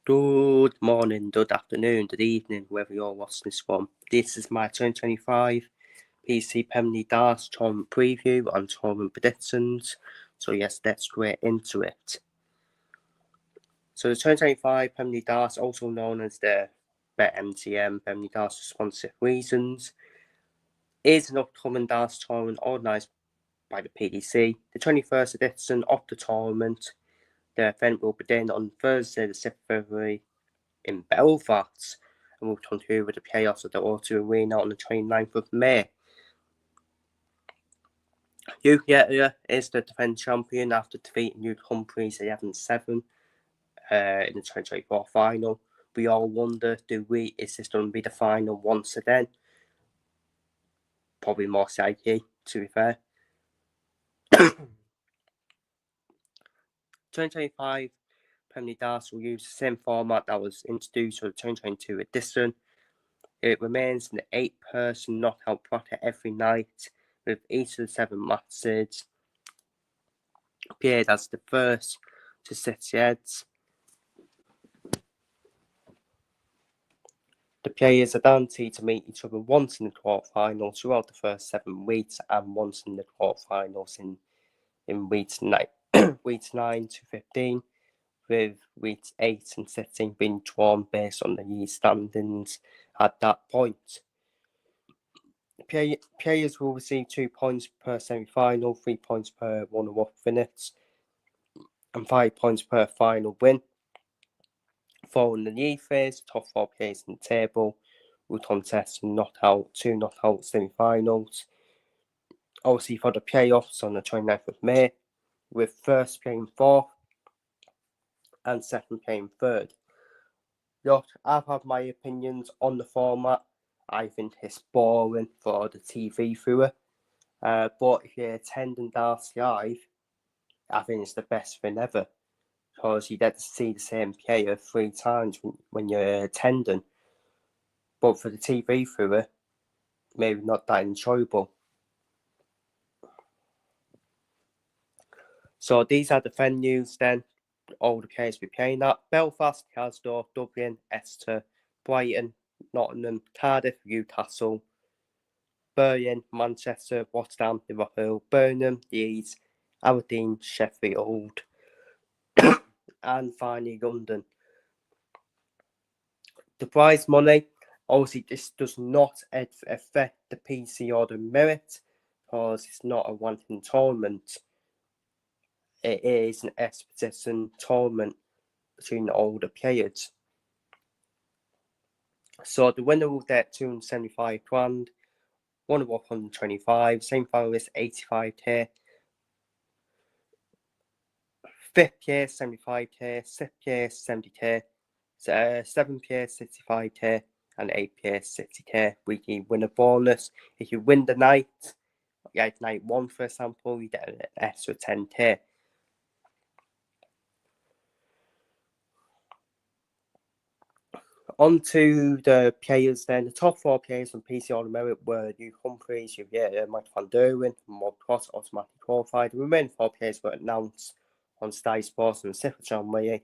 Good morning, good afternoon, good evening, wherever you're watching this from. This is my 2025 PC Premier League Darts tournament preview and tournament predictions. So yes, let's get into it. So the 2025 Premier League Darts, also known as the BetMGM Premier League Darts for sponsorship reasons, is an upcoming darts tournament organised by the PDC. The 21st edition of the tournament. The event will begin on Thursday, the 6th of February in Belfast, and will continue with the playoffs at the O2 Arena on the 29th of May. Hugh Gettier is the defending champion after defeating Luke Humphries 11-7 in the 2024 final. We all wonder, is this going to be the final once again? Probably more likely, to be fair. 2025 Premier League Darts will use the same format that was introduced for the 2022 edition. It remains an 8-person knockout bracket every night, with each of the 7 matches appeared as the first to 6 heads. The players are guaranteed to meet each other once in the quarterfinals throughout the first 7 weeks and once in the quarterfinals in weeks 9 to 15, with weeks 8 and 16 being drawn based on the standings at that point. Players will receive 2 points per semi-final, 3 points per runner-up finish, and 5 points per final win. Following the league phase, the top 4 players in the table will contest 2 knockout semi-finals. Obviously for the playoffs on the 29th of May, with first playing 4th and second playing 3rd. Look, I've had my opinions on the format. I think it's boring for the TV viewer. But if you're attending Darts Live, I think it's the best thing ever, because you get to see the same player 3 times when you're attending. But for the TV viewer, maybe not that enjoyable. So these are the venues then, all the players will be playing at: Belfast, Glasgow, Dublin, Exeter, Brighton, Nottingham, Cardiff, Newcastle, Birmingham, Manchester, Rotterdam, Liverpool, Birmingham, Leeds, Aberdeen, Sheffield, and finally London. The prize money, obviously this does not affect the PC or the merit, because it's not a one-thing tournament. It is an exhibition tournament between all the players. So the winner will get 275 grand, runner-up 125, same finalist 85k, 5th place 75k, 6th place 70k, 7th place 65k, and 8th place 60k. Weekly winner bonus. If you win the night, like night 1 for example, you get an extra 10k. On to the players then. The top 4 players on PC All Merit were Luke Humphries, Mike van Derwen, and Rob Cross automatically qualified. The remaining 4 players were announced on Sky Sports on the 6th of January.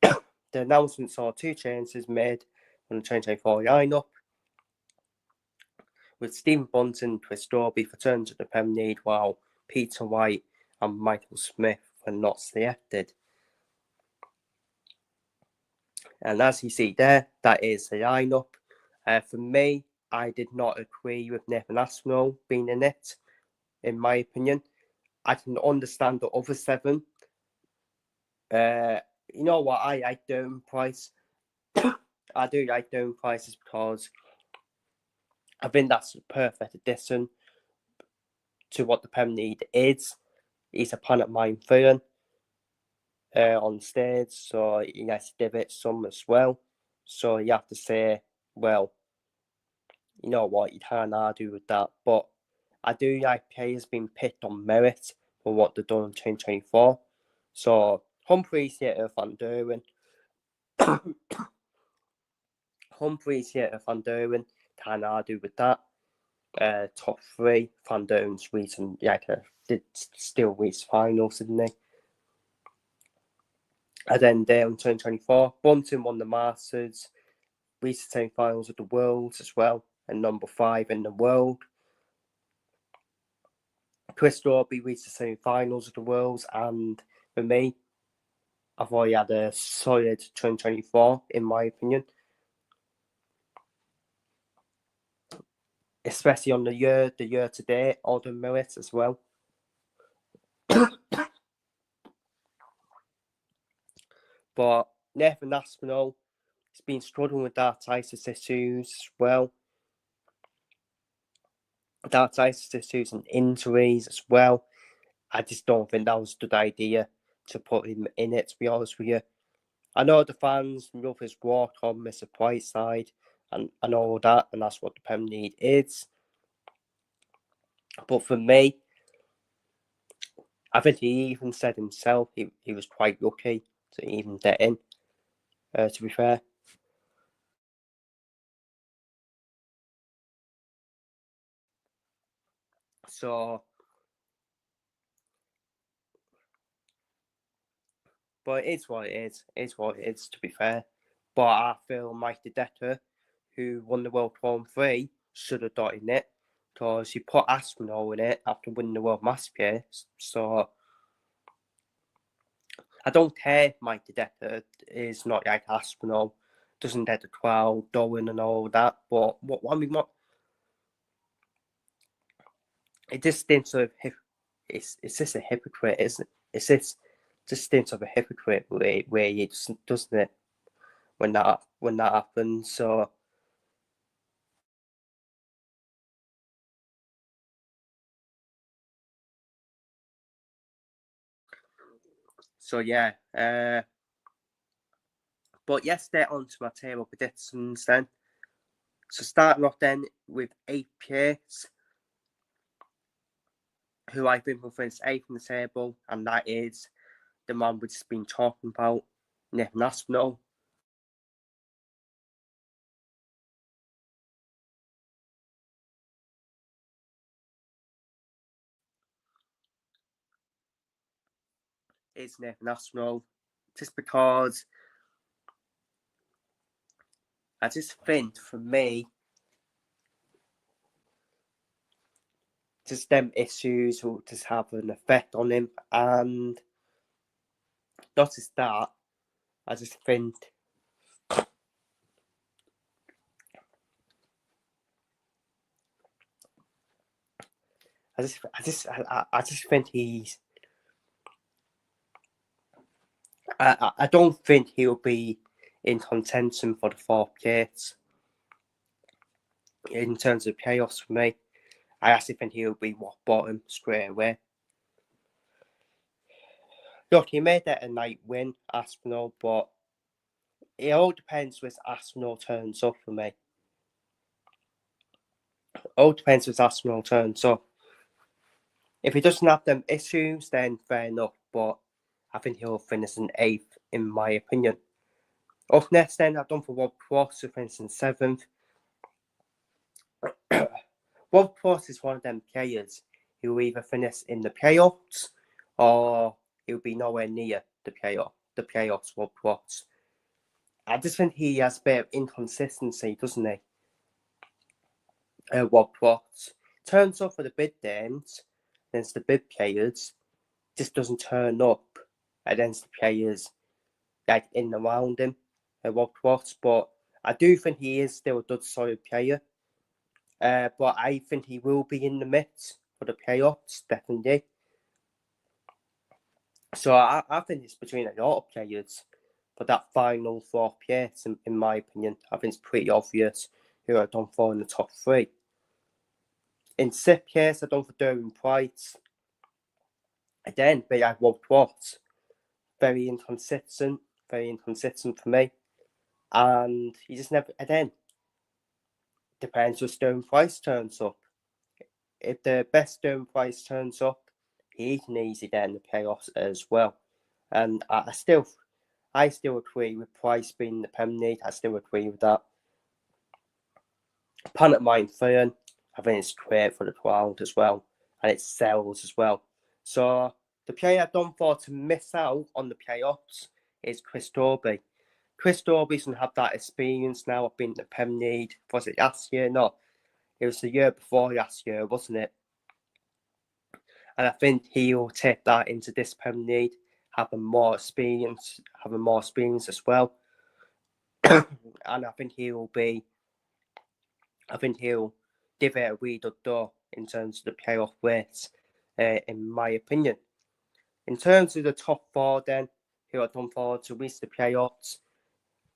The announcement saw 2 changes made on the 2024 lineup, with Stephen Bunton and Chris Dorby returned to the Premier League, while Peter White and Michael Smith were not selected. And as you see there, that is the lineup. For me, I did not agree with Nathan Aspinall being in it, in my opinion. I can understand the other 7. You know what? I like Derwent Price. I do like Derwent Prices because I think that's a perfect addition to what the Premier League is. He's a Planet Mine fan on stage, so he has to give it some as well. So you have to say, well, you know what, you can't argue with that. But I do like players being picked on merit for what they've done in 2024. So Humphries, Van Derwen. Humphries, Van Derwen, can't argue with that. Top 3, Van Derwen's recent, did still reach finals, didn't he? And then there in 2024, Bunting won the Masters, reached the semi-finals of the Worlds as well, and number 5 in the world. Chris Norby reached the semi-finals of the Worlds, and for me, I thought he had a solid 2024, in my opinion. Especially on the year to date, Alden Millet as well. But Nathan Aspinall has been struggling with arthritis issues as well. Arthritis issues and injuries as well. I just don't think that was a good idea to put him in it, to be honest with you. I know the fans love his walk on Mr. Whiteside and all that, and that's what the Premier League is. But for me, I think he even said himself he was quite lucky to even get in, to be fair. So, but it's what it is. It's what it is, to be fair. But I feel Mike Dedeker, who won the World War 3, should have got in it, because he put Aspinall in it after winning the World Masters. So, I don't care if Mike Dedeker is not like Aspinall, doesn't get the crowd going and all that. But what I mean, it just stinks of it's just a hypocrite, isn't it? It's just stinks of a hypocrite where he just doesn't it when that happens. So yeah, but yesterday onto my table predictions then. So starting off then with 8th place, who I think will finish 8th in the table, and that is the man we've just been talking about, Nathan Aspinall. It's Nathan Aspinall, just because I just think, for me, just them issues will just have an effect on him, and not just that, I just think I just think he's I don't think he'll be in contention for the 4th place in terms of chaos for me. I actually think he'll be rock bottom straight away. Look, he made that a night win, Aspinall, but it all depends which Aspinall turns up for me. It all depends which Aspinall turns up. If he doesn't have them issues, then fair enough, but I think he'll finish in 8th, in my opinion. Up next, then, I've done for Rob Cross, who finished in 7th. Rob Cross is one of them players who will either finish in the playoffs or he'll be nowhere near the playoffs, Rob Cross. I just think he has a bit of inconsistency, doesn't he? Rob Cross turns up for the big games against the big players, just doesn't turn up against the players like in and around him, Rob Cross. But I do think he is still a good, solid player. But I think he will be in the mix for the playoffs, definitely. So I think it's between a lot of players for that final 4th place, in my opinion. I think it's pretty obvious who I've done for in the top 3. In 6th place, I've done for Derwin Price. Again, but I Rob Cross. Very inconsistent for me. And he just never, again, depends if Derwin Price turns up. If the best Derwin Price turns up, he can easily get in the playoffs as well. And I still agree with Price being the Premier League. I still agree with that. Pantomime Fern, I think it's great for the crowd as well, and it sells as well. So the player I've done for to miss out on the playoffs is Chris Torby. Chris Torby doesn't have that experience now of being in the Premier League. Was it last year? No, it was the year before last year, wasn't it? And I think he'll take that into this Premier League, having more experience as well. And I think he'll give it a wee good door in terms of the playoff race, in my opinion. In terms of the top four, then, who I've done for to reach the playoffs,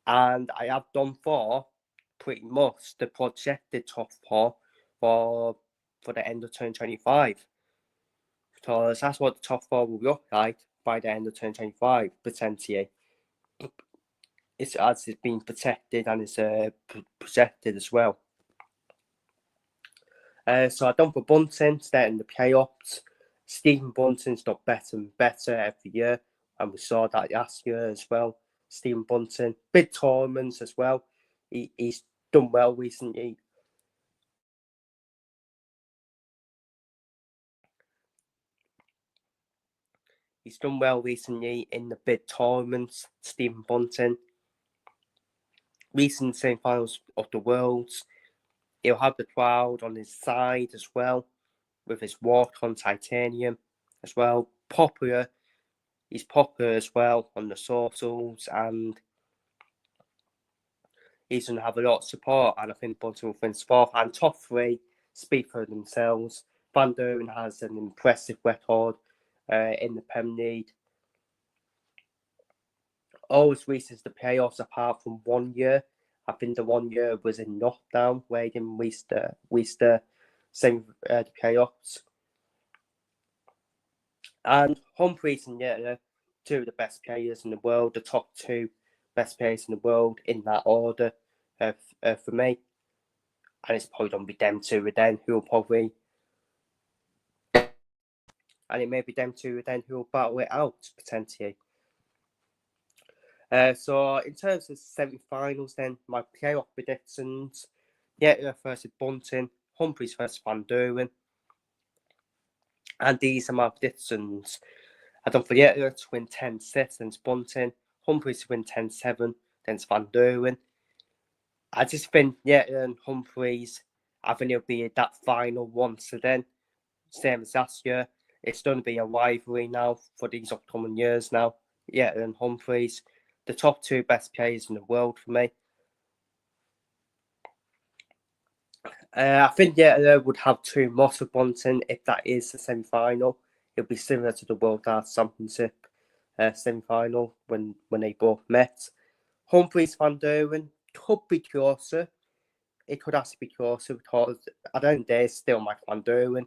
and I have done for pretty much the projected top four for the end of 2025. Because that's what the top four will look like by the end of 2025, potentially. It's as it's been protected and it's projected as well. So I've done for Bunting, starting the playoffs. Stephen Bunting's got better and better every year, and we saw that last year as well. Stephen Bunting, big tournaments as well. He's done well recently. He's done well recently in the big tournaments, Stephen Bunting. Recent semi-finals of the Worlds. He'll have the crowd on his side as well, with his walk on titanium as well. He's popular as well on the socials, and he's going to have a lot of support. And I think Bunting will finish fourth. And top three speak for themselves. Van Duren has an impressive record in the Premier League. Always reaches the playoffs apart from 1 year. I think the 1 year was in lockdown where he didn't reach the playoffs. And Humphries and Yetler, two of the best players in the world, the top two best players in the world in that order for me. And it's probably going to be them two then who will probably... And it may be them two then who will battle it out, potentially. So in terms of semi-finals then, my playoff predictions, Yetler versus Bunting, Humphries versus Van Duren. And these are my predictions. I done for Yetler to win 10-6 against Bunting, Humphries to win 10-7 against Van Duren. I just think Yetler and Humphries, I think it'll be that final once again, same as last year. It's going to be a rivalry now for these upcoming years now. Yetler and Humphries, the top two best players in the world for me. I think Yetler would have too much of Bunting if that is the semi-final. It'll be similar to the World Darts Championship semi-final when they both met. Humphries Van Duren could be closer. It could actually be closer because I don't dare still Mike Van Duren.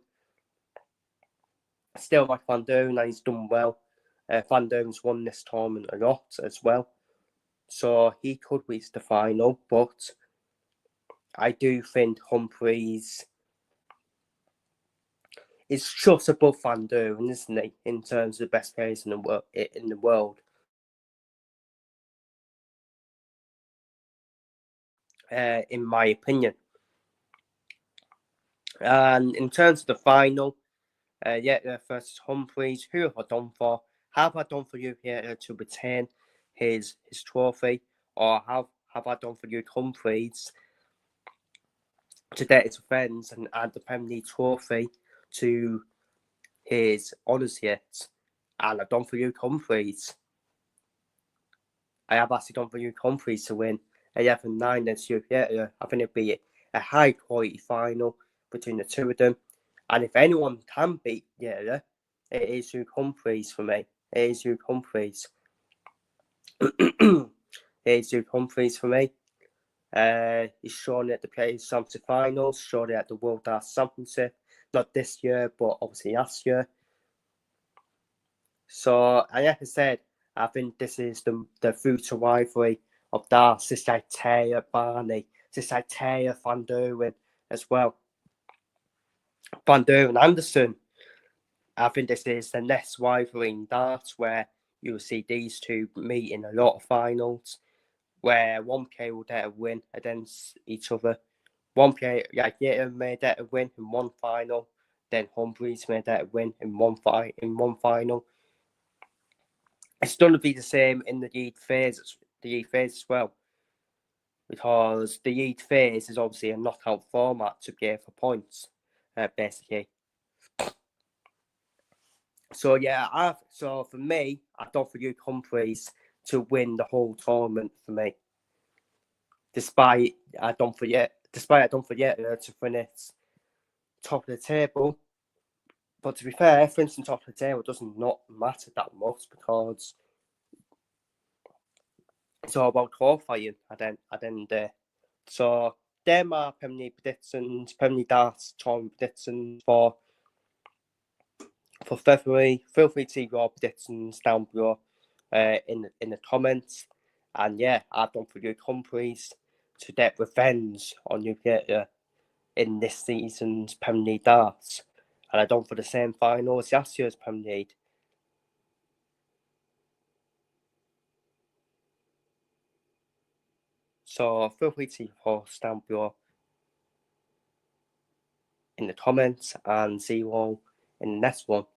Still Mike Van Duren, and he's done well. Van Duren's won this tournament a lot as well. So he could reach the final, but I do think Humphries is just above Van Duren, isn't he, in terms of the best players in the world. In my opinion. And in terms of the final, Yetler versus Humphries, who have I done for? Have I done for you here to retain his trophy, or have I done for you Humphries to get his friends and add the Premier League trophy to his honours yet? And I've done for you Humphries. I have actually done for you Humphries to win 11-9 against you. Yeah, I think it'd be a high quality final between the two of them. And if anyone can beat Yetler, it is Hugh Humphries for me. It is Hugh Humphries. It is Hugh Humphries for me. He's shown it at the Players' Championship Finals, shown it at the World Darts Championship. Not this year, but obviously last year. So, and like I said, I think this is the future rivalry of darts. It's like Taya Barney. It's like Taya Van Duren as well. Van Duren Anderson. I think this is the next rivalry in darts where you'll see these two meet in a lot of finals where one player will get a win against each other. One player, like Yetler made that a win in one final, then Humphries made that a win in one final. It's going to be the same in the youth phase as well, because the youth phase is obviously a knockout format to get for points, basically. So yeah, so for me, I don't for Luke Humphries to win the whole tournament for me. Despite I don't forget to finish top of the table. But to be fair, finishing top of the table doesn't not matter that much, because it's all about qualifying at the end of the day. So they're my Premier predictions, Premier Darts tournament predictions for February. Feel free to leave your predictions down below in the comments. And yeah, I don't for Luke Humphries to get revenge on Nuclear in this season's Premier League Darts. And I don't for the same final as last year's Premier League. So feel free to leave your thoughts down below in the comments, and see you all in the next one.